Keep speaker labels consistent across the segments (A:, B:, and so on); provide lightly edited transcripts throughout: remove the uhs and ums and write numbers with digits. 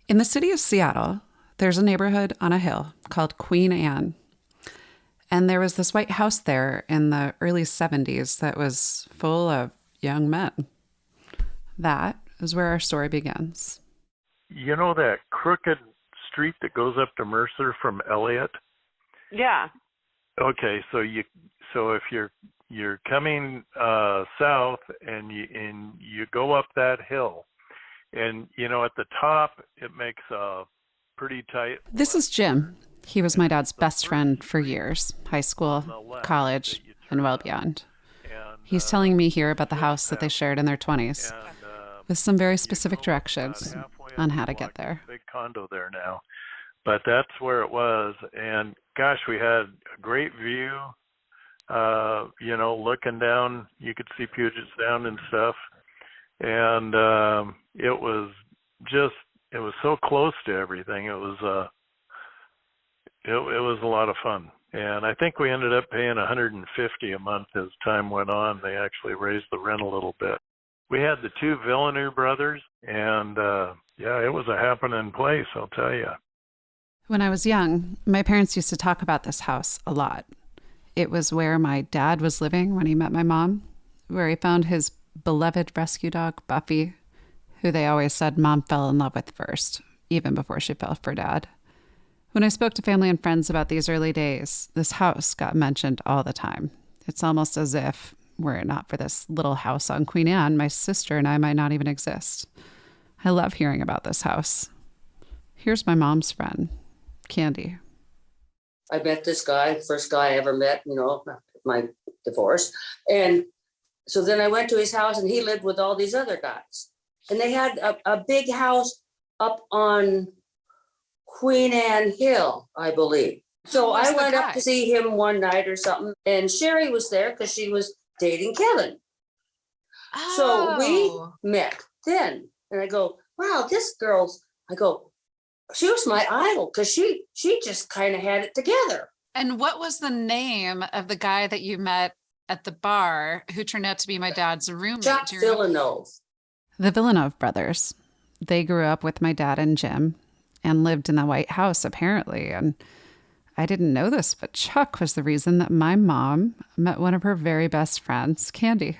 A: In the city of Seattle, there's a neighborhood on a hill called Queen Anne. And there was this white house there in the early 70s that was full of young men. That is where our story begins.
B: You know that crooked street that goes up to Mercer from Elliott?
C: Yeah.
B: Okay, so if you're coming south and you go up that hill, and at the top it makes a pretty tight.
A: This is Jim. He was my dad's best friend for years, high school, college, and well beyond. He's telling me here about the house that they shared in their 20s, with some very specific directions on how to get there.
B: Big condo there now, but that's where it was. And gosh, we had a great view. Looking down, you could see Puget Sound and stuff, and it was so close to everything. It was a lot of fun. And I think we ended up paying $150 a month as time went on. They actually raised the rent a little bit. We had the two Villeneuve brothers, and it was a happening place, I'll tell you.
A: When I was young, my parents used to talk about this house a lot. It was where my dad was living when he met my mom, where he found his beloved rescue dog, Buffy, who they always said Mom fell in love with first, even before she fell for Dad. When I spoke to family and friends about these early days, this house got mentioned all the time. It's almost as if, were it not for this little house on Queen Anne, my sister and I might not even exist. I love hearing about this house. Here's my mom's friend, Candy.
D: I met this guy, first guy I ever met, my divorce. And so then I went to his house and he lived with all these other guys. And they had a big house up on Queen Anne Hill, I believe. So I went up to see him one night or something. And Sherry was there because she was dating Kevin.
C: Oh.
D: So we met then. And I go, wow, she was my idol because she just kind of had it together.
C: And what was the name of the guy that you met at the bar who turned out to be my dad's roommate?
D: Jack Villeneuve.
A: The Villeneuve brothers. They grew up with my dad and Jim and lived in the White House, apparently. And I didn't know this, but Chuck was the reason that my mom met one of her very best friends, Candy.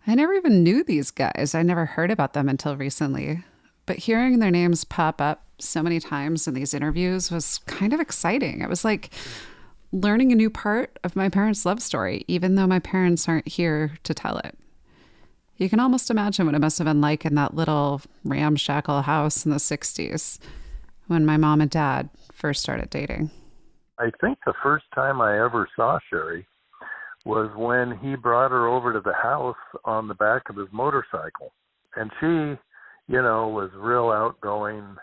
A: I never even knew these guys. I never heard about them until recently. But hearing their names pop up so many times in these interviews was kind of exciting. It was like learning a new part of my parents' love story, even though my parents aren't here to tell it. You can almost imagine what it must have been like in that little ramshackle house in the 60s when my mom and dad first started dating.
B: I think the first time I ever saw Sherry was when he brought her over to the house on the back of his motorcycle. And she, was real outgoing,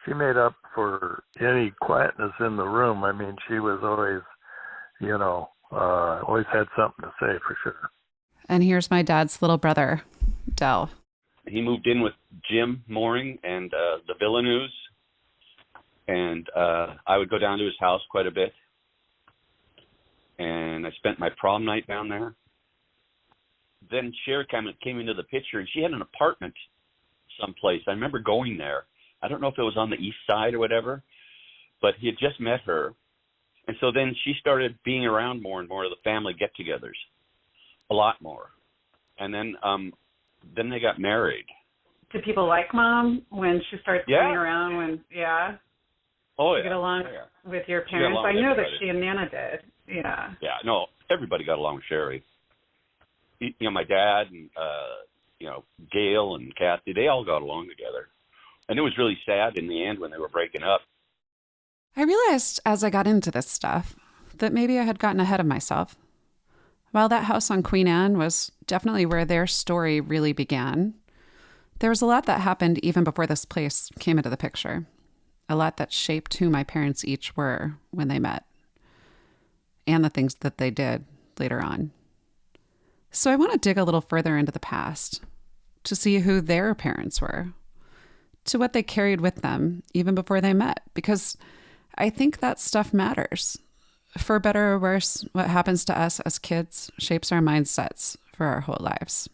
B: she made up for any quietness in the room. I mean, she was always, always had something to say for sure.
A: And here's my dad's little brother, Del.
E: He moved in with Jim Mooring and the Villeneuves, and I would go down to his house quite a bit. And I spent my prom night down there. Then Cher came into the picture, and she had an apartment someplace. I remember going there. I don't know if it was on the east side or whatever, but he had just met her. And so then she started being around more and more of the family get-togethers, a lot more. And then they got married.
F: Did people like Mom when she started coming around?
E: Oh,
F: yeah. Get along with your parents? I know that she and Nana did. Yeah.
E: Yeah, no, everybody got along with Sherry. My dad and, Gail and Kathy, they all got along together. And it was really sad in the end when they were breaking up.
A: I realized as I got into this stuff that maybe I had gotten ahead of myself. While that house on Queen Anne was definitely where their story really began, there was a lot that happened even before this place came into the picture. A lot that shaped who my parents each were when they met, and the things that they did later on. So I want to dig a little further into the past to see who their parents were, to what they carried with them even before they met, because I think that stuff matters. For better or worse, what happens to us as kids shapes our mindsets for our whole lives.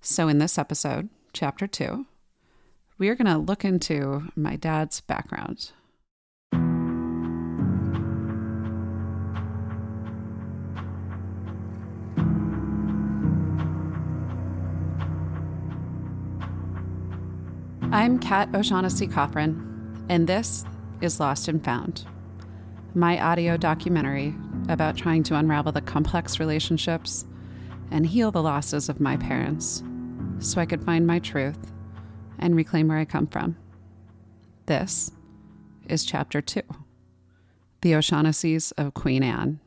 A: So in this episode, Chapter 2, we are going to look into my dad's background. I'm Kat O'Shaughnessy Cochran, and this is Lost and Found, my audio documentary about trying to unravel the complex relationships and heal the losses of my parents so I could find my truth and reclaim where I come from. This is Chapter 2, The O'Shaughnessy's of Queen Anne.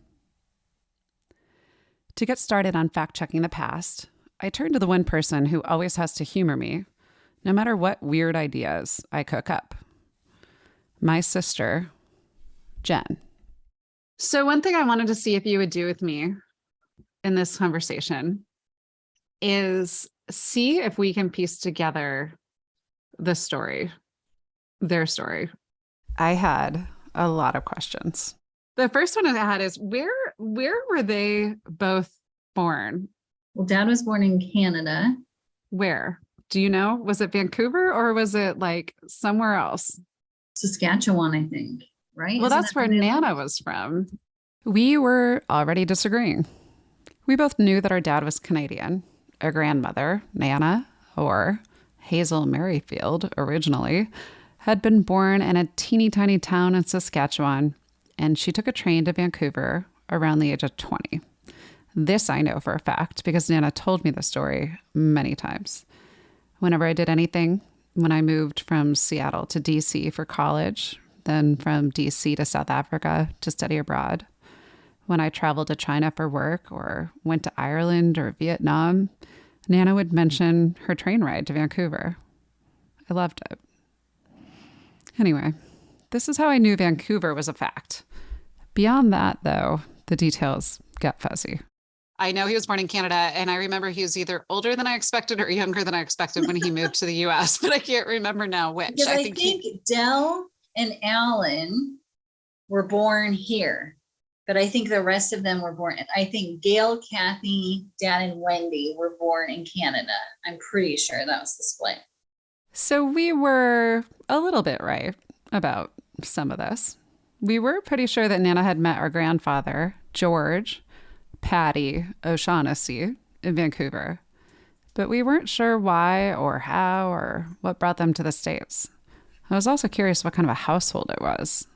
A: To get started on fact-checking the past, I turn to the one person who always has to humor me, no matter what weird ideas I cook up. My sister, Jen.
C: So one thing I wanted to see if you would do with me in this conversation is see if we can piece together the story, their story.
A: I had a lot of questions.
C: The first one I had is where were they both born?
G: Well, Dad was born in Canada.
C: Where? Do you know? Was it Vancouver or was it like somewhere else?
G: Saskatchewan, I think, right?
C: Well,
G: Isn't
C: that's
G: that
C: where
G: the
C: Nana was from.
A: We were already disagreeing. We both knew that our dad was Canadian. Our grandmother, Nana, or Hazel Merrifield originally, had been born in a teeny tiny town in Saskatchewan, and she took a train to Vancouver around the age of 20. This I know for a fact because Nana told me the story many times. Whenever I did anything, when I moved from Seattle to DC for college, then from DC to South Africa to study abroad, when I traveled to China for work or went to Ireland or Vietnam, Nana would mention her train ride to Vancouver. I loved it. Anyway, this is how I knew Vancouver was a fact. Beyond that, though, the details got fuzzy.
C: I know he was born in Canada, and I remember he was either older than I expected or younger than I expected when he moved to the US, but I can't remember now which.
G: Because I think Dell and Alan were born here, but I think the rest of them were born. I think Gail, Kathy, Dad, and Wendy were born in Canada. I'm pretty sure that was the split.
A: So we were a little bit right about some of this. We were pretty sure that Nana had met our grandfather, George Patty O'Shaughnessy, in Vancouver, but we weren't sure why or how or what brought them to the States. I was also curious what kind of a household it was.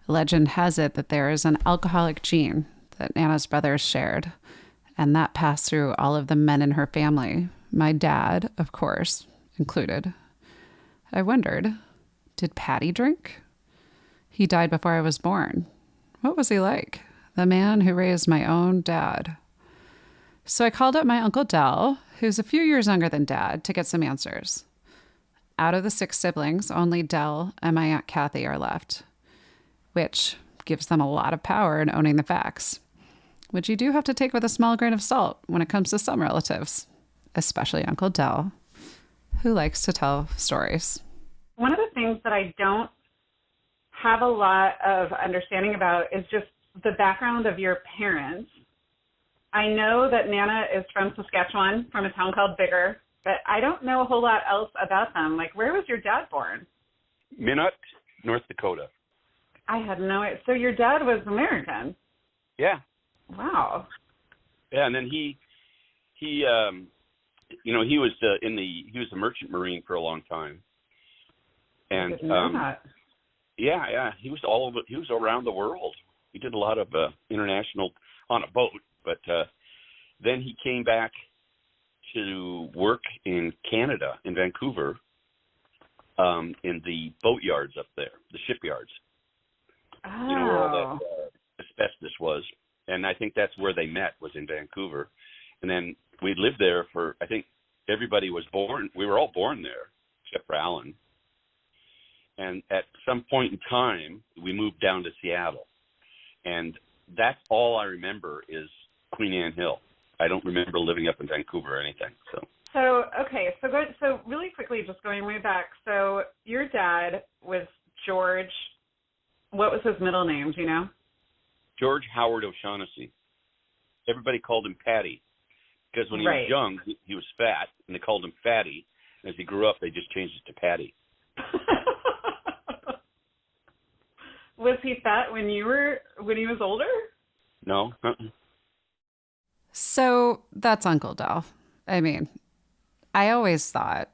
A: Legend has it that there is an alcoholic gene that Nana's brothers shared, and that passed through all of the men in her family, my dad, of course, included. I wondered, did Patty drink? He died before I was born. What was he like? The man who raised my own dad. So I called up my Uncle Del, who's a few years younger than Dad, to get some answers. Out of the 6 siblings, only Del and my Aunt Kathy are left, which gives them a lot of power in owning the facts, which you do have to take with a small grain of salt when it comes to some relatives, especially Uncle Del, who likes to tell stories.
F: One of the things that I don't have a lot of understanding about is just the background of your parents. I know that Nana is from Saskatchewan, from a town called Bigger, but I don't know a whole lot else about them. Like, where was your dad born?
E: Minot, North Dakota.
F: I had no idea. So your dad was American?
E: Yeah.
F: Wow.
E: Yeah, and then he was he was a merchant marine for a long time. And
F: I didn't know that.
E: Yeah, he was he was around the world. He did a lot of international on a boat, but then he came back to work in Canada, in Vancouver, in the boatyards up there, the shipyards.
F: Oh.
E: You know, where all that asbestos was. And I think that's where they met, was in Vancouver. And then we lived there for, I think everybody was born, we were all born there, except for Alan. And at some point in time, we moved down to Seattle. And that's all I remember is Queen Anne Hill. I don't remember living up in Vancouver or anything.
F: So really quickly, just going way back. So your dad was George. What was his middle name? Do you know?
E: George Howard O'Shaughnessy. Everybody called him Patty. Because when he
F: Right.
E: was young, he was fat, and they called him Fatty. And as he grew up, they just changed it to Patty.
F: Was he fat when he was older?
E: No?
A: So that's Uncle Del. I mean, I always thought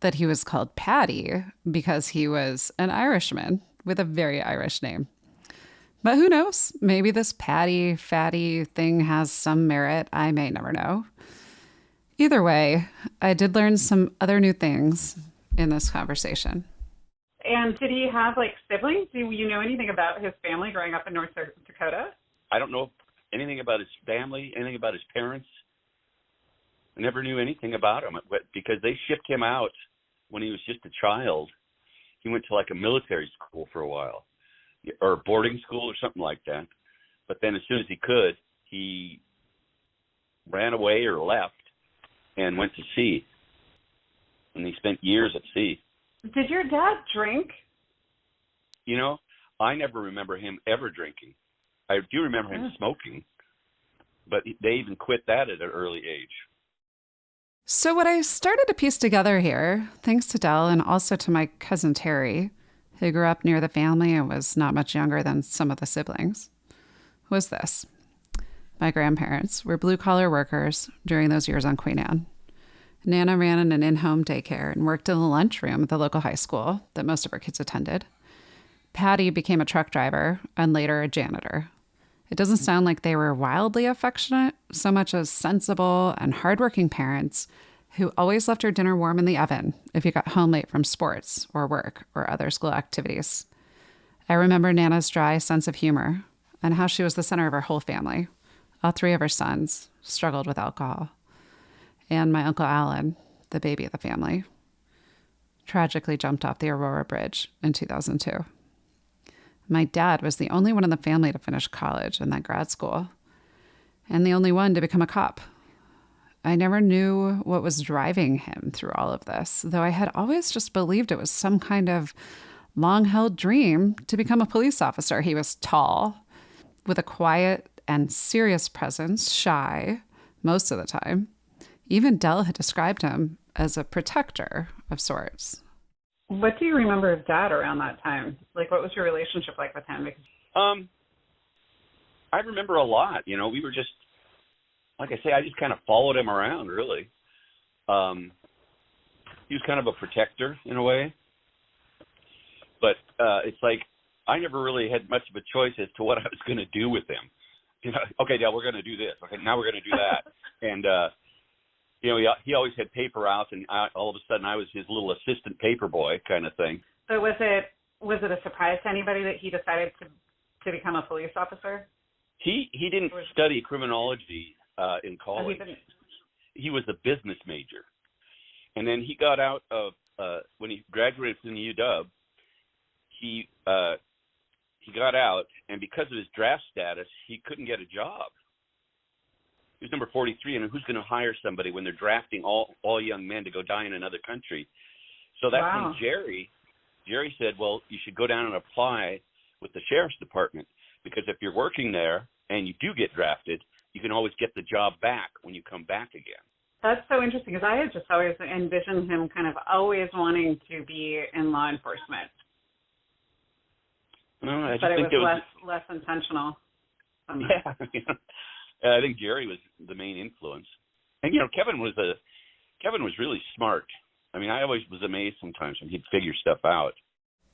A: that he was called Paddy because he was an Irishman with a very Irish name. But who knows? Maybe this Paddy, fatty thing has some merit. I may never know. Either way, I did learn some other new things in this conversation.
F: And did he have like siblings? Do you know anything about his family growing up in North Dakota?
E: I don't know anything about his family, anything about his parents. I never knew anything about him because they shipped him out when he was just a child. He went to like a military school for a while, or boarding school or something like that. But then as soon as he could, he ran away or left and went to sea. And he spent years at sea.
F: Did your dad drink?
E: You know, I never remember him ever drinking. I do remember him smoking, but they even quit that at an early age.
A: So what I started to piece together here, thanks to Del and also to my cousin Teri, who grew up near the family and was not much younger than some of the siblings, was this. My grandparents were blue-collar workers during those years on Queen Anne. Nana ran an in-home daycare and worked in the lunchroom at the local high school that most of her kids attended. Patty became a truck driver and later a janitor. It doesn't sound like they were wildly affectionate, so much as sensible and hardworking parents who always left her dinner warm in the oven if you got home late from sports or work or other school activities. I remember Nana's dry sense of humor and how she was the center of her whole family. All three of her sons struggled with alcohol. And my Uncle Alan, the baby of the family, tragically jumped off the Aurora Bridge in 2002. My dad was the only one in the family to finish college and then grad school, and the only one to become a cop. I never knew what was driving him through all of this, though I had always just believed it was some kind of long-held dream to become a police officer. He was tall, with a quiet and serious presence, shy most of the time. Even Del had described him as a protector of sorts.
F: What do you remember of Dad around that time? Like, what was your relationship like with him?
E: I remember a lot. You know, we were just, like I say, I just kind of followed him around, really. He was kind of a protector in a way. But it's like I never really had much of a choice as to what I was going to do with him. You know, okay, Dad, we're going to do this. Okay, now we're going to do that. And, you know, he always had paper out, and all of a sudden I was his little assistant paper boy kind of thing.
F: So was it a surprise to anybody that he decided to become a police officer?
E: He didn't study criminology in college.
F: Oh, he didn't.
E: He was a business major. And then he got out of, when he graduated from the UW, he got out, and because of his draft status, he couldn't get a job. He was number 43, and who's going to hire somebody when they're drafting all young men to go die in another country? So that's when Jerry said, well, you should go down and apply with the sheriff's department, because if you're working there and you do get drafted, you can always get the job back when you come back again.
F: That's so interesting, because I had just always envisioned him kind of always wanting to be in law enforcement.
E: No, I just
F: but
E: think
F: it was less intentional.
E: Yeah. I think Jerry was the main influence. And, you know, Kevin was really smart. I mean, I always was amazed sometimes when he'd figure stuff out.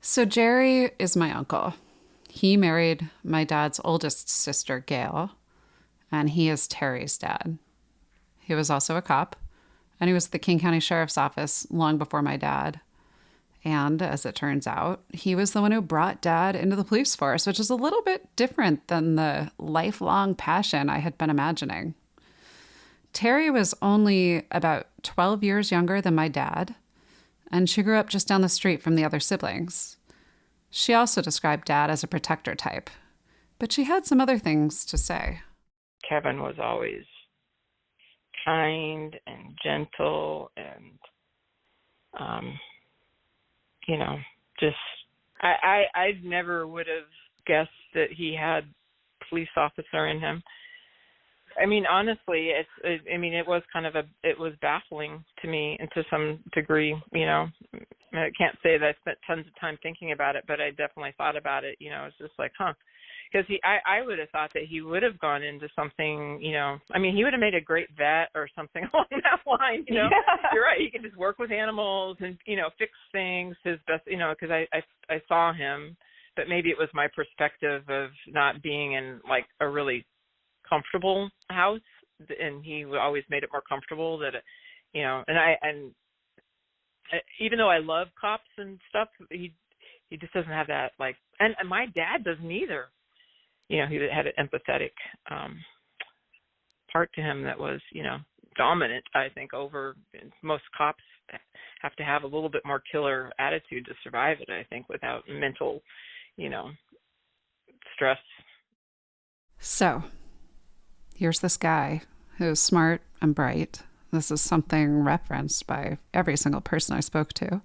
A: So Jerry is my uncle. He married my dad's oldest sister, Gail, and he is Teri's dad. He was also a cop, and he was at the King County Sheriff's Office long before my dad. And as it turns out, he was the one who brought Dad into the police force, which is a little bit different than the lifelong passion I had been imagining. Teri was only about 12 years younger than my dad, and she grew up just down the street from the other siblings. She also described Dad as a protector type, but she had some other things to say.
H: Kevin was always kind and gentle and, you know, just I never would have guessed that he had police officer in him. I mean, honestly, it was it was baffling to me, and to some degree, I can't say that I spent tons of time thinking about it, but I definitely thought about it. It's just like, huh. Because I would have thought that he would have gone into something, he would have made a great vet or something along that line,
F: Yeah.
H: You're right. He could just work with animals and, fix things his best, because I saw him, but maybe it was my perspective of not being in like a really comfortable house, and he always made it more comfortable that, and even though I love cops and stuff, he just doesn't have that, like, and my dad doesn't either. He had an empathetic part to him that was, dominant, I think, over most cops have to have a little bit more killer attitude to survive it, I think, without mental, stress.
A: So here's this guy who's smart and bright. This is something referenced by every single person I spoke to.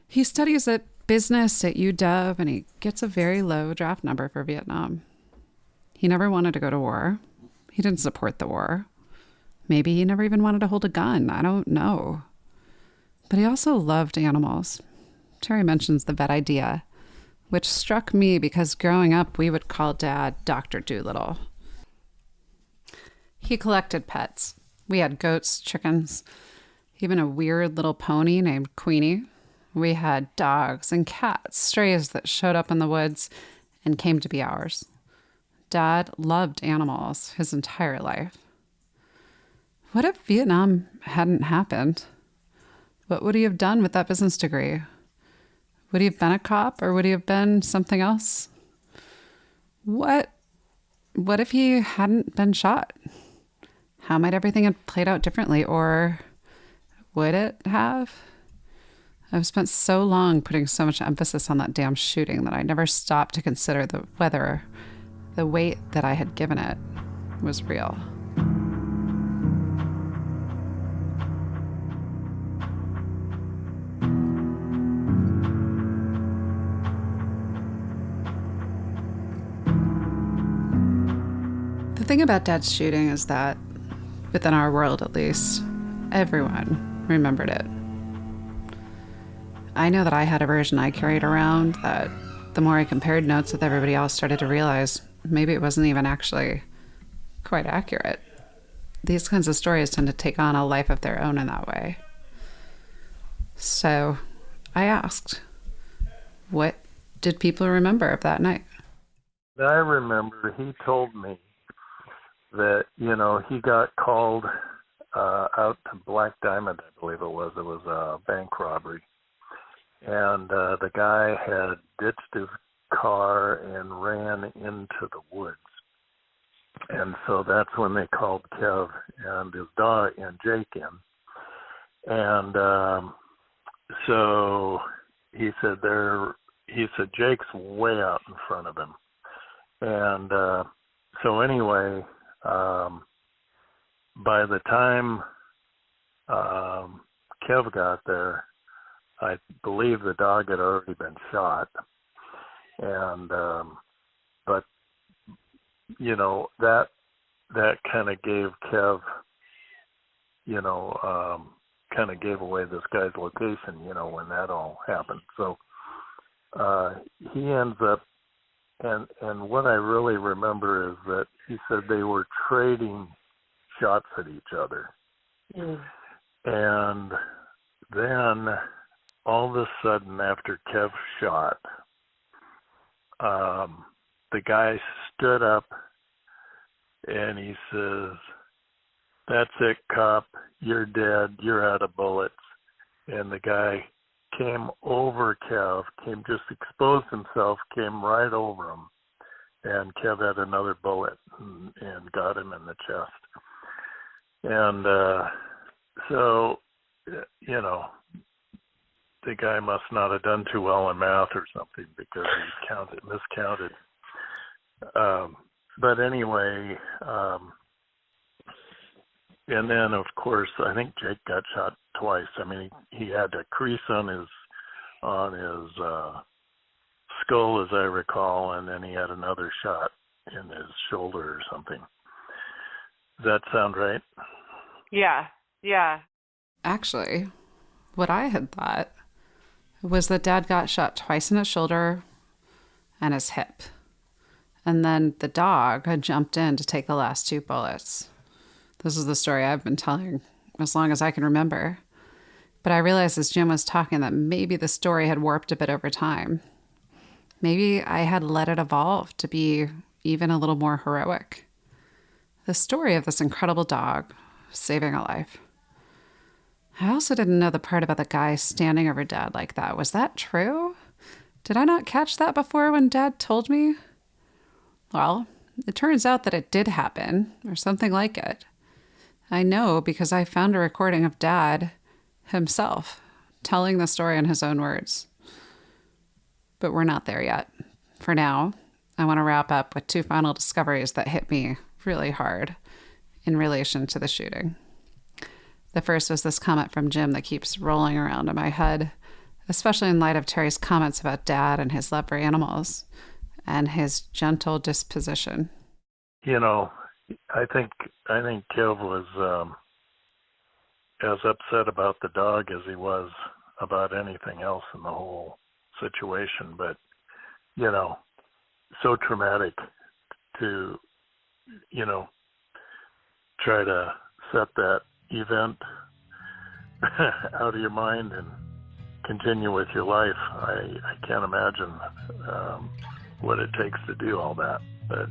A: He studies at business at UW, and he gets a very low draft number for Vietnam. He never wanted to go to war. He didn't support the war. Maybe he never even wanted to hold a gun. I don't know. But he also loved animals. Teri mentions the vet idea, which struck me because growing up, we would call Dad Dr. Doolittle. He collected pets. We had goats, chickens, even a weird little pony named Queenie. We had dogs and cats, strays that showed up in the woods and came to be ours. Dad loved animals his entire life. What if Vietnam hadn't happened? What would he have done with that business degree? Would he have been a cop, or would he have been something else? What if he hadn't been shot? How might everything have played out differently, or would it have? I've spent so long putting so much emphasis on that damn shooting that I never stopped to consider whether the weight that I had given it was real. The thing about Dad's shooting is that, within our world at least, everyone remembered it. I know that I had a version I carried around that the more I compared notes with everybody else, started to realize maybe it wasn't even actually quite accurate. These kinds of stories tend to take on a life of their own in that way. So I asked, what did people remember of that night?
B: I remember he told me that, he got called out to Black Diamond, I believe it was. It was a bank robbery. And the guy had ditched his car and ran into the woods. And so that's when they called Kev and his dog and Jake in. And so he said Jake's way out in front of him. And so anyway, by the time Kev got there, I believe the dog had already been shot. And but that kind of gave Kev, kind of gave away this guy's location, when that all happened. So he ends up, and what I really remember is that he said they were trading shots at each other. And then all of a sudden, after Kev shot, the guy stood up and he says, "That's it, cop. You're dead. You're out of bullets." And the guy came over Kev, just exposed himself, came right over him. And Kev had another bullet and got him in the chest. And so, the guy must not have done too well in math or something, because he miscounted. But anyway, and then of course I think Jake got shot twice. I mean, he had a crease on his skull, as I recall, and then he had another shot in his shoulder or something. Does that sound right?
H: Yeah. Yeah.
A: Actually, what I had thought was that Dad got shot twice in his shoulder and his hip. And then the dog had jumped in to take the last 2 bullets. This is the story I've been telling as long as I can remember. But I realized as Jim was talking that maybe the story had warped a bit over time. Maybe I had let it evolve to be even a little more heroic. The story of this incredible dog saving a life. I also didn't know the part about the guy standing over Dad like that. Was that true? Did I not catch that before when Dad told me? Well, it turns out that it did happen, or something like it. I know because I found a recording of Dad himself telling the story in his own words. But we're not there yet. For now, I want to wrap up with 2 final discoveries that hit me really hard in relation to the shooting. The first was this comment from Jim that keeps rolling around in my head, especially in light of Teri's comments about Dad and his love for animals and his gentle disposition.
B: You know, I think Kev was as upset about the dog as he was about anything else in the whole situation. But, you know, so traumatic to, you know, try to set that event out of your mind and continue with your life. I can't imagine what it takes to do all that. But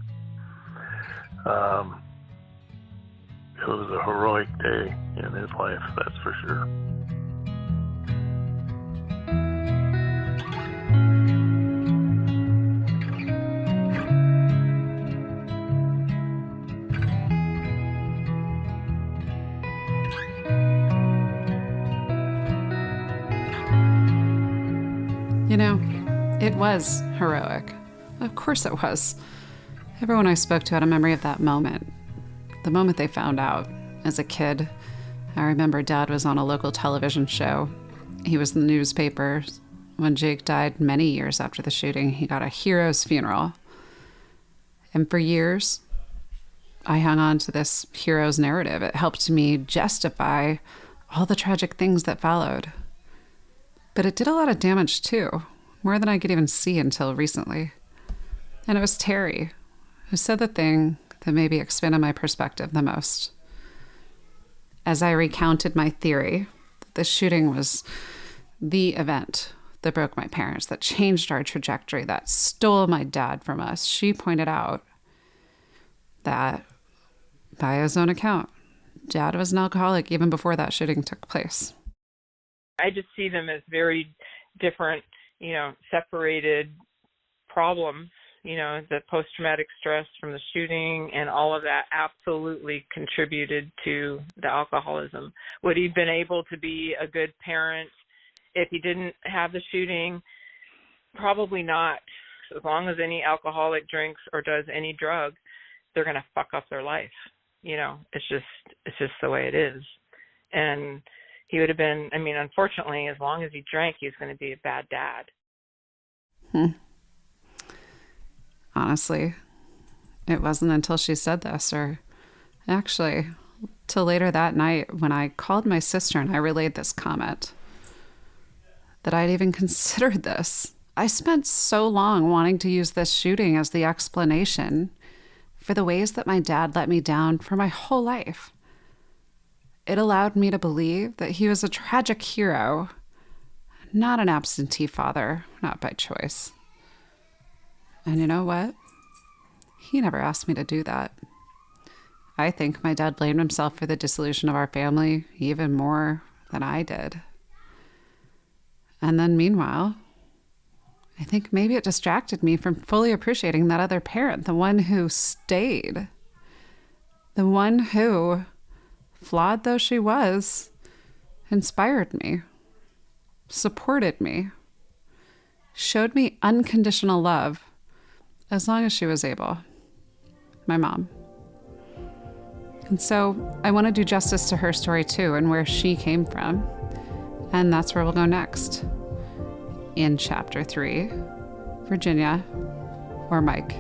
B: it was a heroic day in his life, that's for sure.
A: You know, it was heroic. Of course it was. Everyone I spoke to had a memory of that moment. The moment they found out. As a kid, I remember Dad was on a local television show. He was in the newspapers. When Jake died many years after the shooting, he got a hero's funeral. And for years, I hung on to this hero's narrative. It helped me justify all the tragic things that followed. But it did a lot of damage too, more than I could even see until recently. And it was Teri who said the thing that maybe expanded my perspective the most. As I recounted my theory that the shooting was the event that broke my parents, that changed our trajectory, that stole my dad from us, she pointed out that, by his own account, Dad was an alcoholic even before that shooting took place.
H: I just see them as very different, separated problems. The post-traumatic stress from the shooting and all of that absolutely contributed to the alcoholism. Would he have been able to be a good parent if he didn't have the shooting? Probably not. As long as any alcoholic drinks or does any drug, they're going to fuck up their life. It's just the way it is. And he would have been, unfortunately, as long as he drank, he was going to be a bad dad.
A: Honestly, it wasn't until she said this, or actually, till later that night when I called my sister and I relayed this comment, that I'd even considered this. I spent so long wanting to use this shooting as the explanation for the ways that my dad let me down for my whole life. It allowed me to believe that he was a tragic hero, not an absentee father, not by choice. And you know what? He never asked me to do that. I think my dad blamed himself for the dissolution of our family even more than I did. And then meanwhile, I think maybe it distracted me from fully appreciating that other parent, the one who stayed, the one who, flawed though she was, inspired me, supported me, showed me unconditional love as long as she was able. My mom. And so I want to do justice to her story too and where she came from. And that's where we'll go next. In Chapter 3, Virginia or Mike.